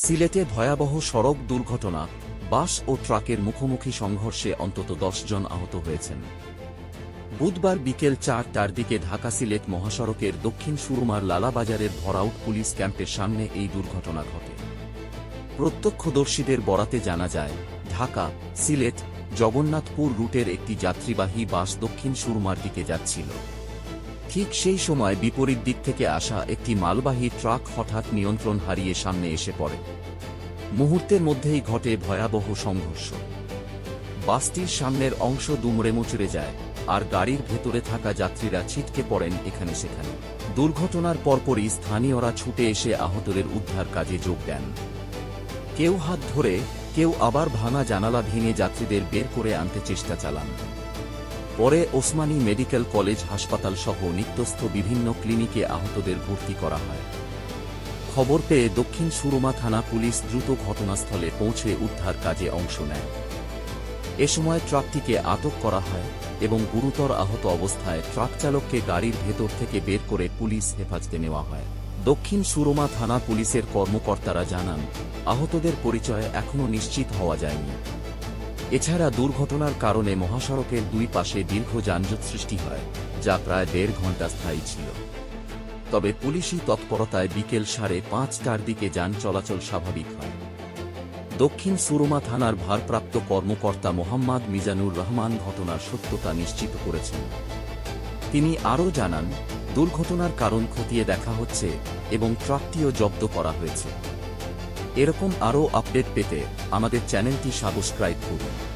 সিলেটে ভয়াবহ সড়ক দুর্ঘটনা, বাস ও ট্রাকের মুখোমুখি সংঘর্ষে অন্তত ১০ জন আহত হয়েছেন। বুধবার বিকেল ৪টার দিকে ঢাকা-সিলেট মহাসড়কের দক্ষিণ সুরমার লালাবাজারের ভরাউট পুলিশ ক্যাম্পের সামনে এই দুর্ঘটনা ঘটে। প্রত্যক্ষদর্শীদের বরাতে জানা যায়, ঢাকা, সিলেট, জগন্নাথপুর রুটের একটি যাত্রীবাহী বাস দক্ষিণ সুরমার দিকে যাচ্ছিল। ঠিক সেই সময় বিপরীত দিক থেকে আসা একটি মালবাহী ট্রাক হঠাৎ নিয়ন্ত্রণ হারিয়ে সামনে এসে পড়ে। মুহূর্তের মধ্যেই ঘটে ভয়াবহ সংঘর্ষ। বাসটির সামনের অংশ দুমড়ে মুচড়ে যায়, আর গাড়ির ভেতরে থাকা যাত্রীরা ছিটকে পড়েন এখানে সেখানে। দুর্ঘটনার পরপরই স্থানীয়রা ছুটে এসে আহতদের উদ্ধার কাজে যোগ দেন। কেউ হাত ধরে, কেউ আবার ভাঙা জানালা ভেঙে যাত্রীদের বের করে আনতে চেষ্টা চালান। পরে ওসমানী মেডিকেল কলেজ হাসপাতাল সহ নিকটস্থ বিভিন্ন ক্লিনিকে আহতদের ভর্তি করা হয়। খবর পেয়ে দক্ষিণ সুরমা থানা পুলিশ দ্রুত ঘটনাস্থলে পৌঁছে উদ্ধার কাজে অংশ নেয়। এ সময় ট্রাকটিকে আটক করা হয় এবং গুরুতর আহত অবস্থায় ট্রাক চালককে গাড়ির ভেতর থেকে বের করে পুলিশ হেফাজতে নেওয়া হয়। দক্ষিণ সুরমা থানা পুলিশের কর্মকর্তারা জানান, আহতদের পরিচয় এখনও নিশ্চিত হওয়া যায়নি। এছাড়া দুর্ঘটনার কারণে মহাসড়কের দুই পাশে দীর্ঘ যানজট সৃষ্টি হয়, যা প্রায় ১.৫ ঘণ্টা স্থায়ী ছিল। তবে পুলিশি তৎপরতায় বিকেল ৫:৩০টার দিকে যান চলাচল স্বাভাবিক হয়। দক্ষিণ সুরমা থানার ভারপ্রাপ্ত কর্মকর্তা মোহাম্মদ মিজানুর রহমান ঘটনার সত্যতা নিশ্চিত করেছেন। তিনি আরও জানান, দুর্ঘটনার কারণ খতিয়ে দেখা হচ্ছে এবং ট্রাকটিও জব্দ করা হয়েছে। এরকম আরও আপডেট পেতে আমাদের চ্যানেলটি সাবস্ক্রাইব করুন।